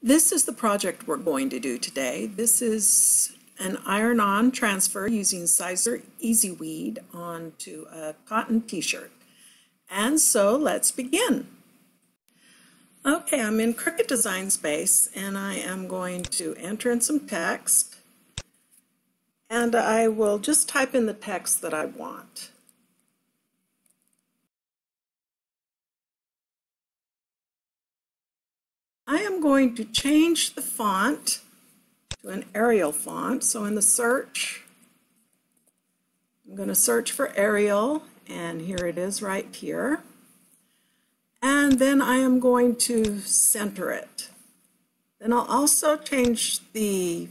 This is the project we're going to do today. This is an iron-on transfer using Siser Easyweed onto a cotton t-shirt. And so let's begin. Okay, I'm in Cricut Design Space and I am going to enter in some text, and I will just type in the text that I want. I am going to change the font to an Arial font. So in the search, I'm going to search for Arial, and here it is right here. And then I am going to center it. Then I'll also change the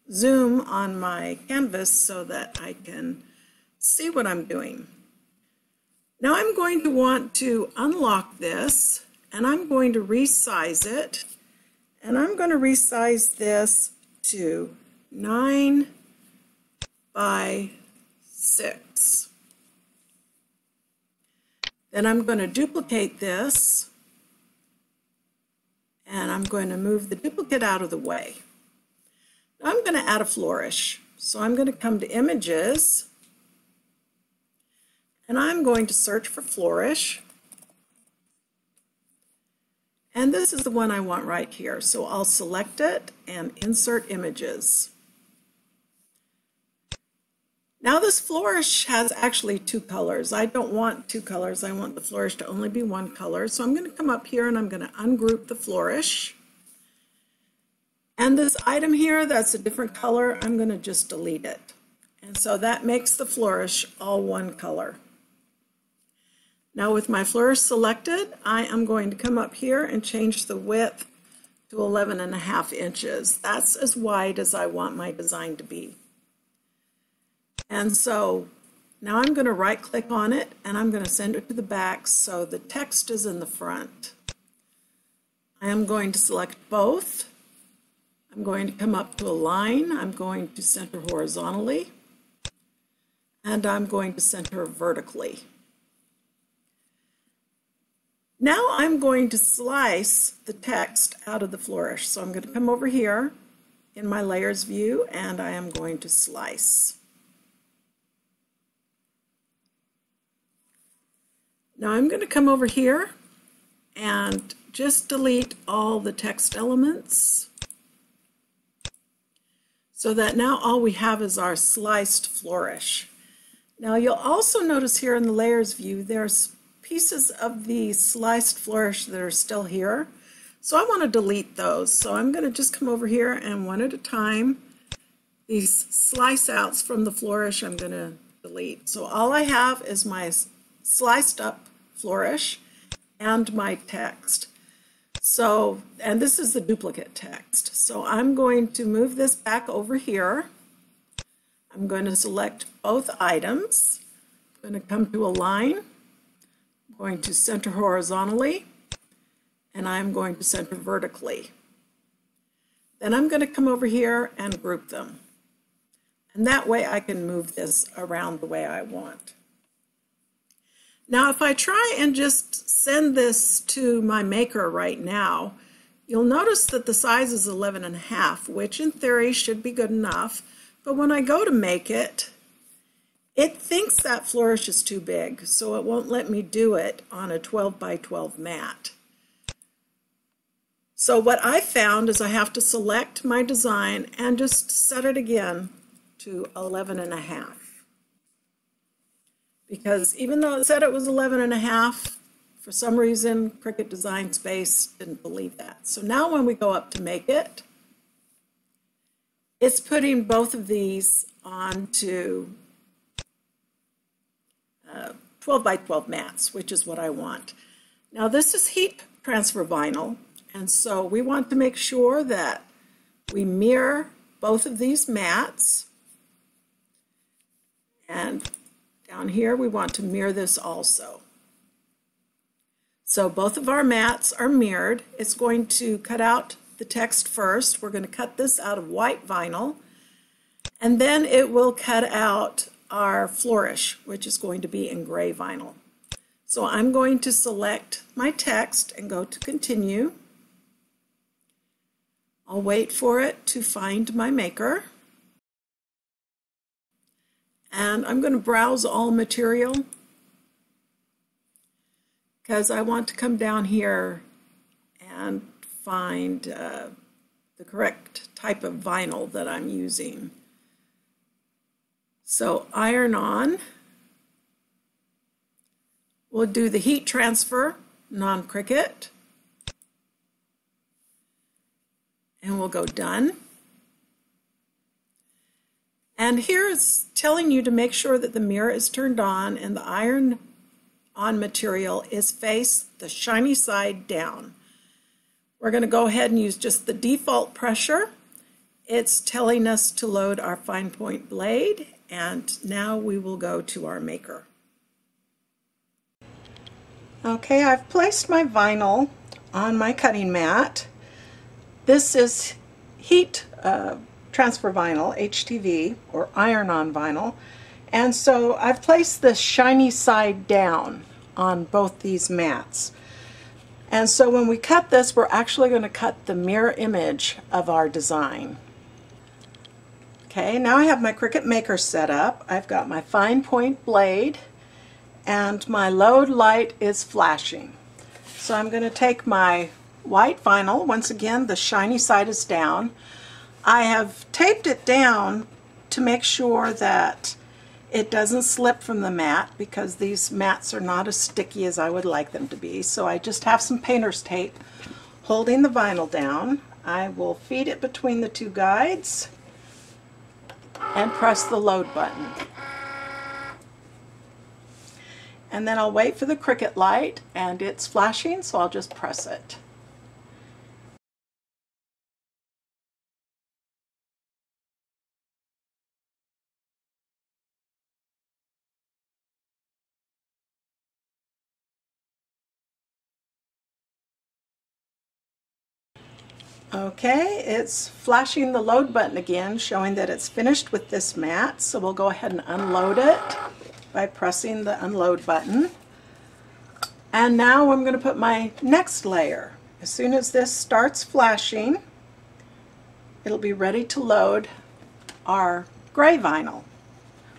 zoom on my canvas so that I can see what I'm doing. Now I'm going to want to unlock this, and I'm going to resize it, and I'm going to resize this to 9 by 6. Then I'm going to duplicate this, and I'm going to move the duplicate out of the way. Now I'm going to add a flourish. So I'm going to come to Images, and I'm going to search for flourish. And this is the one I want right here. So I'll select it and insert images. Now this flourish has actually two colors. I don't want two colors. I want the flourish to only be one color. So I'm going to come up here and I'm going to ungroup the flourish. And this item here that's a different color, I'm going to just delete it. And so that makes the flourish all one color. Now with my flourish selected, I am going to come up here and change the width to 11.5 inches. That's as wide as I want my design to be. And so now I'm going to right click on it and I'm going to send it to the back so the text is in the front. I am going to select both. I'm going to come up to a line. I'm going to center horizontally, and I'm going to center vertically. Now I'm going to slice the text out of the flourish. So I'm going to come over here in my layers view and I am going to slice. Now I'm going to come over here and just delete all the text elements so that now all we have is our sliced flourish. Now you'll also notice here in the layers view there's pieces of the sliced flourish that are still here. So I want to delete those. So I'm going to just come over here and one at a time, these slice outs from the flourish I'm going to delete. So all I have is my sliced up flourish and my text. So, and this is the duplicate text. So I'm going to move this back over here. I'm going to select both items. I'm going to come to a line. Going to center horizontally, and I'm going to center vertically. Then I'm going to come over here and group them. And that way I can move this around the way I want. Now if I try and just send this to my Maker right now, you'll notice that the size is 11.5, which in theory should be good enough. But when I go to make it, it thinks that flourish is too big, so it won't let me do it on a 12 by 12 mat. So what I found is I have to select my design and just set it again to 11.5. Because even though it said it was 11.5, for some reason Cricut Design Space didn't believe that. So now when we go up to make it, it's putting both of these onto 12 by 12 mats, which is what I want. Now this is heat transfer vinyl, and so we want to make sure that we mirror both of these mats. And down here we want to mirror this also. So both of our mats are mirrored. It's going to cut out the text first. We're going to cut this out of white vinyl, and then it will cut out our flourish, which is going to be in gray vinyl. So I'm going to select my text and go to continue. I'll wait for it to find my maker. And I'm going to browse all material because I want to come down here and find the correct type of vinyl that I'm using. So iron on. We'll do the heat transfer, non-Cricut. And we'll go done. And here it's telling you to make sure that the mirror is turned on and the iron on material is faced the shiny side down. We're going to go ahead and use just the default pressure. It's telling us to load our fine point blade, and now we will go to our maker. Okay, I've placed my vinyl on my cutting mat. This is heat transfer vinyl, HTV, or iron-on vinyl. And so I've placed the shiny side down on both these mats. And so when we cut this, we're actually going to cut the mirror image of our design. Okay, now I have my Cricut Maker set up. I've got my fine point blade, and my load light is flashing. So I'm going to take my white vinyl. Once again, the shiny side is down. I have taped it down to make sure that it doesn't slip from the mat, because these mats are not as sticky as I would like them to be. So I just have some painter's tape holding the vinyl down. I will feed it between the two guides and press the load button. And then I'll wait for the Cricut light, and it's flashing, so I'll just press it. Okay, it's flashing the load button again, showing that it's finished with this mat. So we'll go ahead and unload it by pressing the unload button. And now I'm going to put my next layer. As soon as this starts flashing, it'll be ready to load our gray vinyl.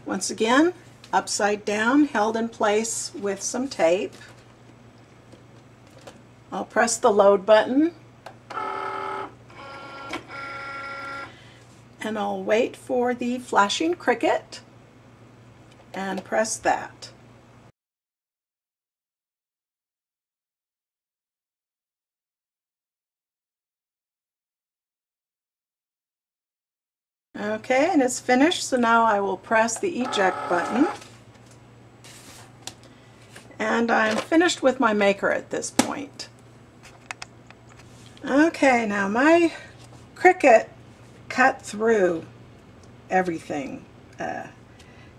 Once again, upside down, held in place with some tape. I'll press the load button, and I'll wait for the flashing Cricut and press that. Okay, and it's finished, so now I will press the eject button. And I'm finished with my maker at this point. Okay, now my Cricut cut through everything,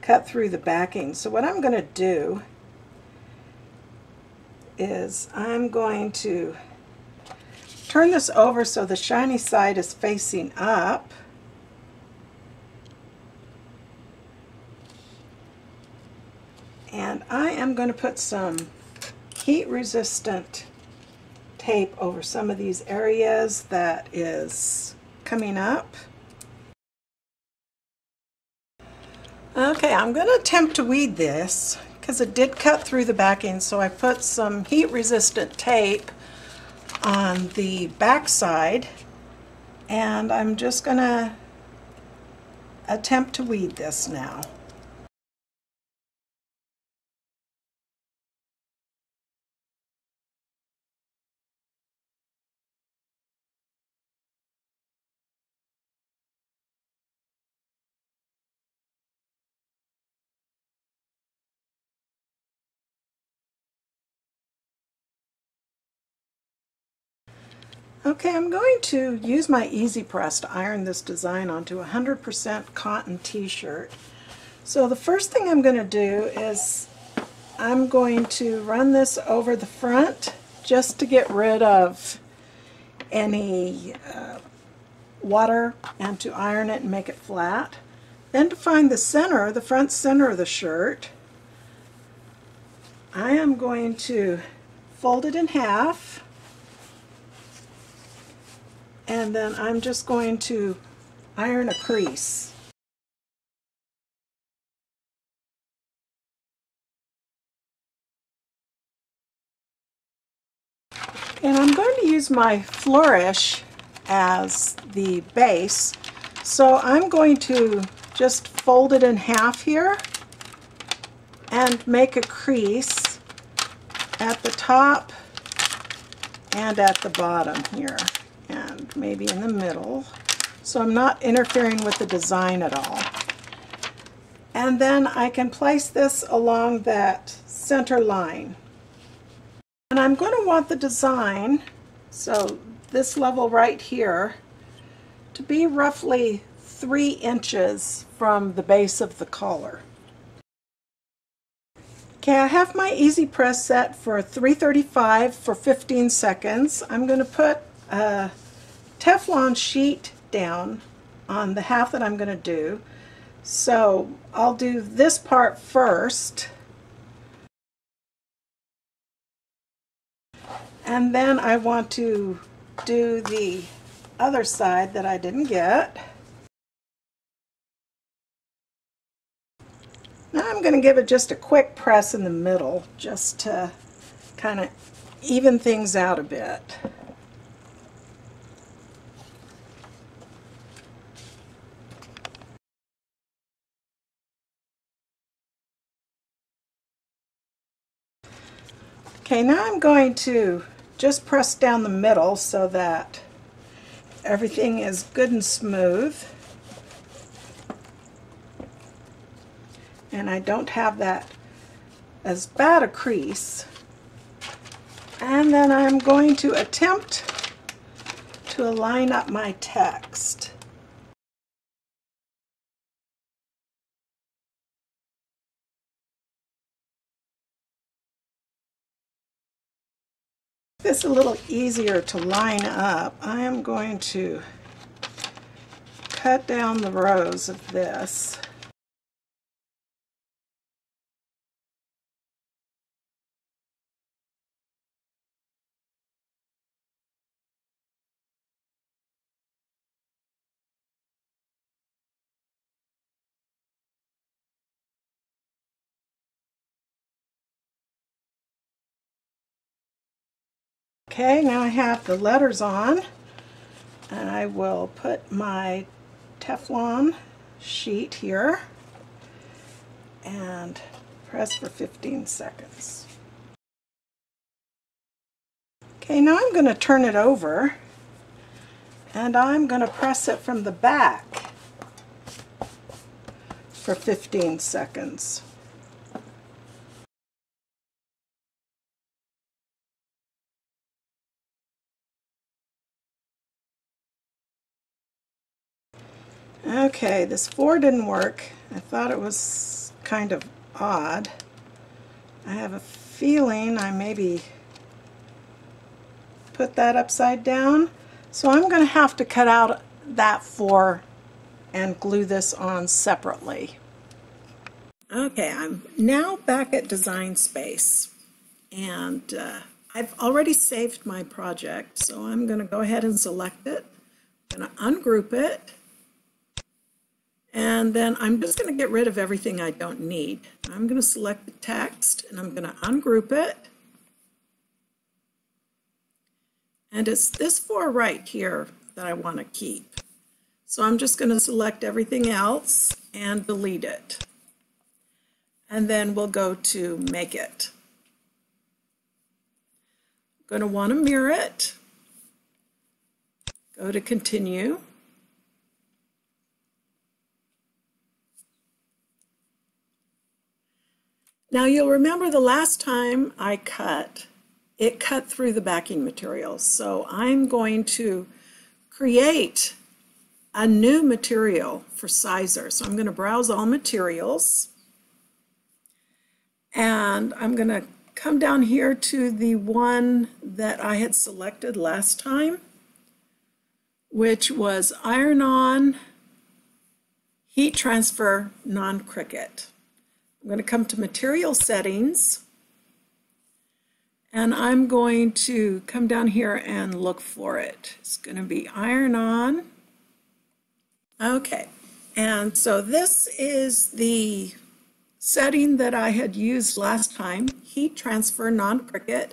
cut through the backing. So what I'm going to do is I'm going to turn this over so the shiny side is facing up. And I am going to put some heat resistant tape over some of these areas that is coming up. Okay, I'm going to attempt to weed this because it did cut through the backing, so I put some heat resistant tape on the back side, and I'm just going to attempt to weed this now. Okay, I'm going to use my Easypress to iron this design onto a 100% cotton t-shirt. So the first thing I'm going to do is I'm going to run this over the front just to get rid of any water and to iron it and make it flat. Then to find the center, the front center of the shirt, I am going to fold it in half And then I'm just going to iron a crease. And I'm going to use my flourish as the base. So I'm going to just fold it in half here and make a crease at the top and at the bottom here, and maybe in the middle. So I'm not interfering with the design at all. And then I can place this along that center line. And I'm going to want the design, so this level right here, to be roughly 3 inches from the base of the collar. Okay, I have my Easypress set for 335 for 15 seconds. I'm going to put a Teflon sheet down on the half that I'm going to do. So I'll do this part first. And then I want to do the other side that I didn't get. Now I'm going to give it just a quick press in the middle, just to kind of even things out a bit. Okay, now I'm going to just press down the middle so that everything is good and smooth. And I don't have that as bad a crease. And then I'm going to attempt to line up my text. This a little easier to line up. I am going to cut down the rows of this. Okay, now I have the letters on, and I will put my Teflon sheet here and press for 15 seconds. Okay, now I'm going to turn it over and I'm going to press it from the back for 15 seconds. Okay, this 4 didn't work. I thought it was kind of odd. I have a feeling I maybe put that upside down. So I'm going to have to cut out that 4 and glue this on separately. Okay, I'm now back at Design Space, and I've already saved my project, so I'm going to go ahead and select it. I'm going to ungroup it. And then I'm just going to get rid of everything I don't need. I'm going to select the text and I'm going to ungroup it. And it's this 4 right here that I want to keep. So I'm just going to select everything else and delete it. And then we'll go to Make It. I'm going to want to mirror it. Go to Continue. Now you'll remember the last time I cut, it cut through the backing material. So I'm going to create a new material for Siser. So I'm going to browse all materials. And I'm going to come down here to the one that I had selected last time, which was Iron-On Heat Transfer Non-Cricut. I'm going to come to Material Settings, And I'm going to come down here and look for it. It's going to be iron on. Okay, and so this is the setting that I had used last time, heat transfer non-Cricut.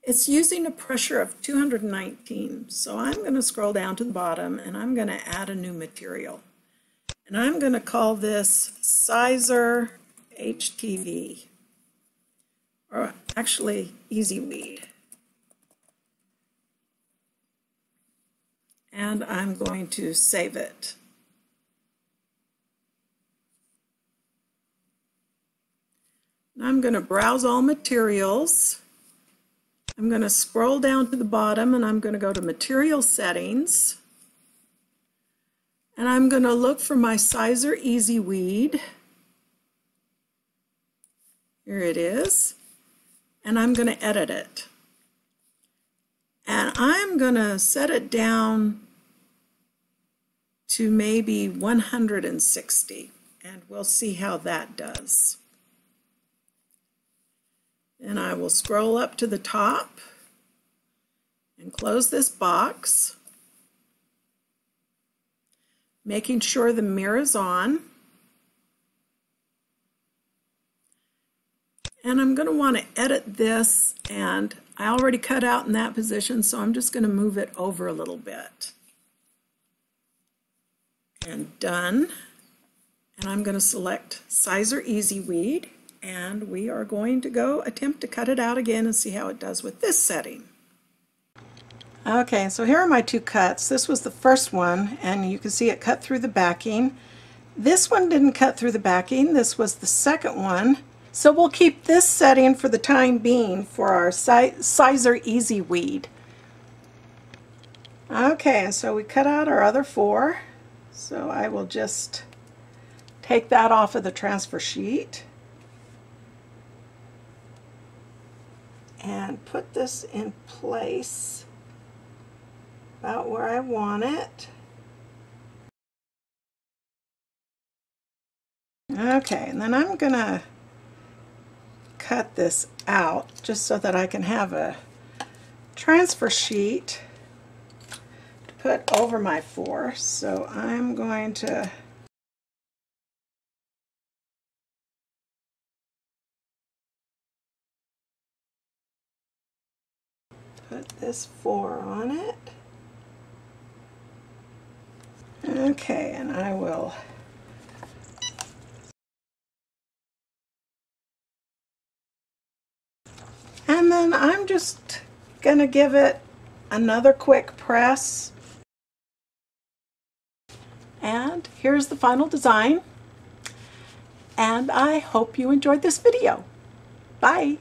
It's using a pressure of 219. So I'm going to scroll down to the bottom and I'm going to add a new material. And I'm going to call this Siser HTV, or actually Easyweed. And I'm going to save it. I'm going to browse all materials. I'm going to scroll down to the bottom and I'm going to go to Material Settings. And I'm going to look for my Siser Easyweed. Here it is. And I'm going to edit it. And I'm going to set it down to maybe 160. And we'll see how that does. And I will scroll up to the top and close this box, making sure the mirror is on. And I'm going to want to edit this, and I already cut out in that position, so I'm just going to move it over a little bit. And done. And I'm going to select Siser Easyweed. And we are going to go attempt to cut it out again and see how it does with this setting. Okay, so here are my two cuts. This was the first one, and you can see it cut through the backing. This one didn't cut through the backing. This was the second one. So we'll keep this setting for the time being for our Siser Easyweed. Okay, so we cut out our other four. So I will just take that off of the transfer sheet and put this in place about where I want it. Okay, and then I'm going to cut this out just so that I can have a transfer sheet to put over my four. So I'm going to put this 4 on it. Okay, and I will and then I'm just gonna give it another quick press. And here's the final design. And I hope you enjoyed this video. Bye.